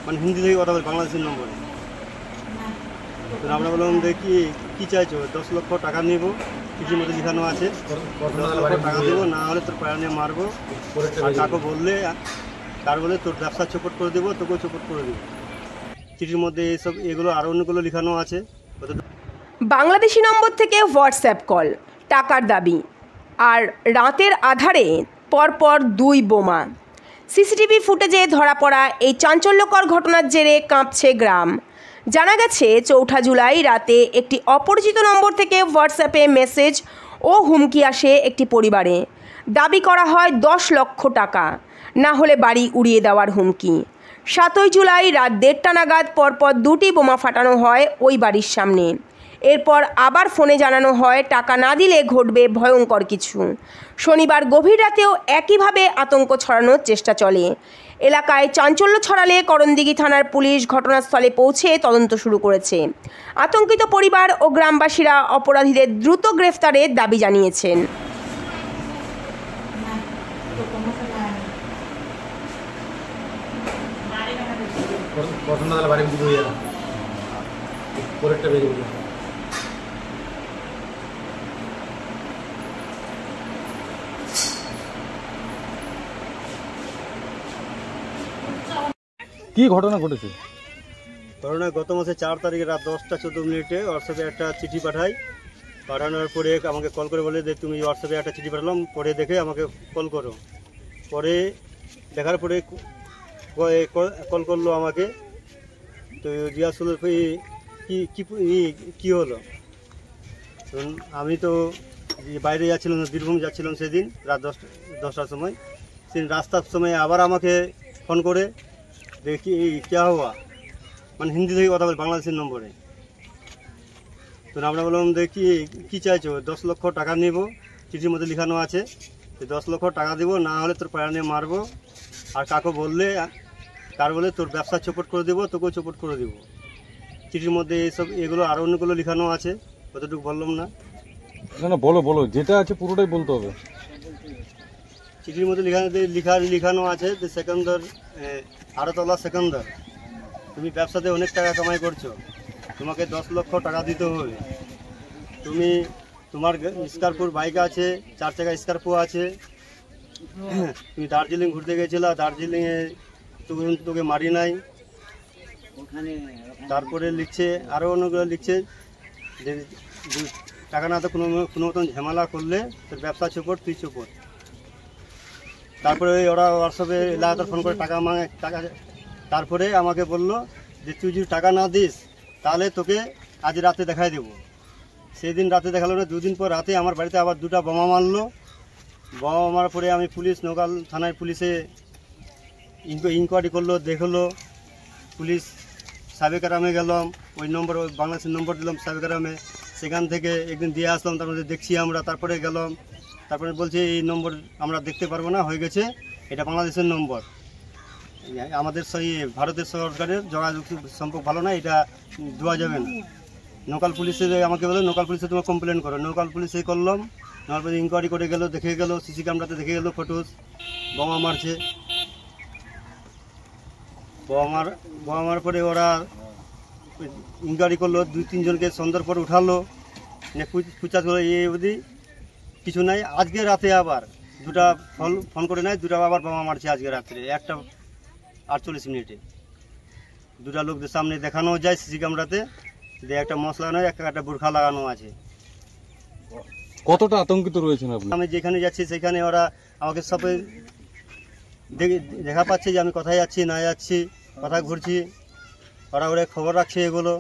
মানে হিন্দি থেকে কথা বলে বাংলাদেশের নম্বরে। তো আমরা বললাম যে কি চাইছো, 10 লক্ষ টাকা নিব, চিঠির মধ্যে লেখানো আছে 10 লক্ষ টাকা দেবো, না হলে তোর পায়ে নিয়ে মারবো, আর কাকে বললে তার বলে তোর ব্যবসা চোপট করে দেবো, তোকেও চোপট করে দেবো। চিঠির মধ্যে এইসব এগুলো আরও অনেকগুলো লেখানো আছে। বাংলাদেশি নম্বর থেকে হোয়াটসঅ্যাপ কল, টাকার দাবি, আর রাতের আধারে পরপর 2 বোমা। সিসিটিভি ফুটেজে ধরা পড়া এই চাঞ্চল্যকর ঘটনার জেরে কাঁপছে গ্রাম। জানা গেছে 4 জুলাই রাতে একটি অপরিচিত নম্বর থেকে হোয়াটসঅ্যাপে মেসেজ ও হুমকি আসে একটি পরিবারে। দাবি করা হয় 10 লক্ষ টাকা, না হলে বাড়ি উড়িয়ে দেওয়ার হুমকি। 7 জুলাই রাত 1:30টা নাগাদ পরপর 2টি বোমা ফাটানো হয় ওই বাড়ির সামনে। এরপর আবার ফোনে জানানো হয় টাকা না দিলে ঘটবে ভয়ঙ্কর কিছু। শনিবার গভীর রাতেও একইভাবে আতঙ্ক ছড়ানোর চেষ্টা চলে। এলাকায় চাঞ্চল্য ছড়ালে করণদিঘি থানার পুলিশ ঘটনাস্থলে পৌঁছে তদন্ত শুরু করেছে। আতঙ্কিত পরিবার ও গ্রামবাসীরা অপরাধীদের দ্রুত গ্রেফতারের দাবি জানিয়েছেন। কি ঘটনা ঘটেছে? ঘটনা গত মাসে 4 তারিখে রাত 10:14 হোয়াটসঅ্যাপে একটা চিঠি পাঠানোর পরে আমাকে কল করে বলে যে তুমি হোয়াটসঅ্যাপে একটা চিঠি পাঠালাম, পরে দেখে আমাকে কল করো। পরে দেখার পরে কল করলো আমাকে, তো জিজ্ঞাসা হলো কি হলো। আমি তো বাইরে যাচ্ছিলাম, বীরভূম যাচ্ছিলাম সেদিন রাত 10টার সময়। সেদিন রাস্তার সময় আবার আমাকে ফোন করে দেখি क्या हुआ, মানে হিন্দি থেকে কথা বলে বাংলাদেশের নম্বরে। তো আমরা বললাম যে কি চাইছো, 10 লক্ষ টাকা নিব, চিঠির মধ্যে লেখানো আছে 10 লক্ষ টাকা দিব, না হলে তোর পায়ে নিয়ে মারবো, আর কাকে বললে তার বলে তোর ব্যবসা চোপট করে দেবো, তোকেও চোপট করে দেবো। চিঠির মধ্যে এগুলো আরও অনেকগুলো লেখানো আছে, কতটুকু বললাম না। না বলো, যেটা আছে পুরোটাই বলতে হবে। চিঠির মধ্যে লেখানো আছে যে সেকেন্দার, আরতলা সেকেন্দার, তুমি ব্যবসাতে অনেক টাকা কামাই করছো, তোমাকে 10 লক্ষ টাকা দিতে হবে। তোমার স্করপিও বাইক আছে, 4 চাকা স্করপিও আছে, তুমি দার্জিলিং ঘুরতে গেছিলা, দার্জিলিংয়ে তোকে মারি নাই। তারপরে লিখছে আরও অনেকগুলো লিখছে যে টাকা না তো কোনো মতন ঝামেলা করলে তোর ব্যবসা চোপট, তুই চোপট। তারপরে ওরা হোয়াটসঅ্যাপে লাগাতার ফোন করে টাকা মাঙে, তারপরে আমাকে বললো যে তুই যদি টাকা না দিস তাহলে তোকে আজ রাতে দেখাই দেবো। সেদিন রাতে দেখালো না, 2 দিন পর রাতে আমার বাড়িতে আবার 2টা বোমা মারলো। বোমা মারার পরে আমি নৌকাল থানায় পুলিশে ইনকোয়ারি করলো, দেখলো। পুলিশ সাবেকারামে গেলাম, ওই বাংলাদেশের নম্বর দিলাম সাবেকারামে, সেখান থেকে একদিন দিয়ে আসলাম, তারপরে দেখছি আমরা, তারপরে গেলাম, তারপরে বলছে এই নম্বর আমরা দেখতে পারবো না, হয়ে গেছে, এটা বাংলাদেশের নম্বর, আমাদের সেই ভারতের সরকারের যোগাযোগ সম্পর্ক ভালো না, এটা দেওয়া যাবে না। লোকাল পুলিশে আমাকে বলে লোকাল পুলিশে তোমার কমপ্লেন করো। লোকাল পুলিশে করলাম, তারপরে ইনকোয়ারি করে গেল, দেখে গেল, সিসি ক্যামেরাতে দেখে গেল ফটোস, বোমা মারছে। বোমা মারার পরে ওরা ইনকোয়ারি করলো, 2-3 জনকে সন্ধ্যার পর উঠালো, পুচাস করলো, এই অবধি কিছু নাই। আজকে রাতে আবার 2টা ফোন করে নেয়, 2টা আবার বোমা মারছে আজকে রাত্রে 1:48 2টা লোকদের সামনে দেখানো যায় সিসি ক্যামেরাতে, যে একটা মশলা নয়, একটা বোরখা লাগানো আছে। কতটা আতঙ্কিত রয়েছেন আপনি? আমি যেখানে যাচ্ছি সেখানে ওরা আমাকে সবে দেখা পাচ্ছে যে আমি কোথায় যাচ্ছি না যাচ্ছি, কোথায় ঘুরছি, ওরা খবর রাখছে এগুলো।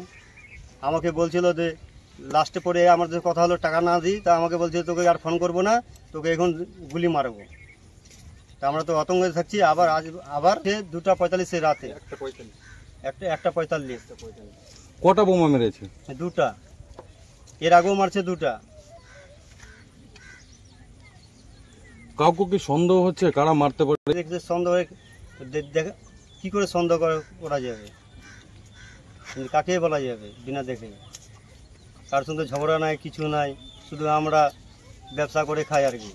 আমাকে বলছিল যে লাস্টে পরে আমাদের কথা হলো টাকা না দিই, তা আমাকে বলছে তোকে আর ফোন করবো না, তোকে এখন গুলি মারবো। তা আমরা তো আতঙ্কে থাকছি। আবার 2:45 রাতে, 1:45। কটা বোমা মেরেছে? 2টা, এর আগেও মারছে 2টা। কাউকে কি সন্দেহ হচ্ছে কারা মারতে পারে? দেখতে সন্দেহ, কি করে সন্দেহ করা যাবে, কাকে বলা যাবে বিনা দেখে? কার সঙ্গে ঝগড়া নাই, কিছু নাই, শুধু আমরা ব্যবসা করে খাই আর কি।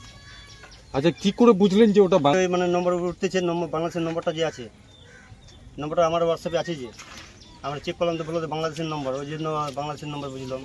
আচ্ছা, কি করে বুঝলেন যে ওটা মানে নম্বর উঠতেছে, বাংলাদেশের নম্বরটা যে আছে নম্বরটা আমার হোয়াটসঅ্যাপে আছে যে আমরা চেক করলাম তো বললো যে বাংলাদেশের নম্বর, ওই জন্য বাংলাদেশের নম্বর বুঝলাম।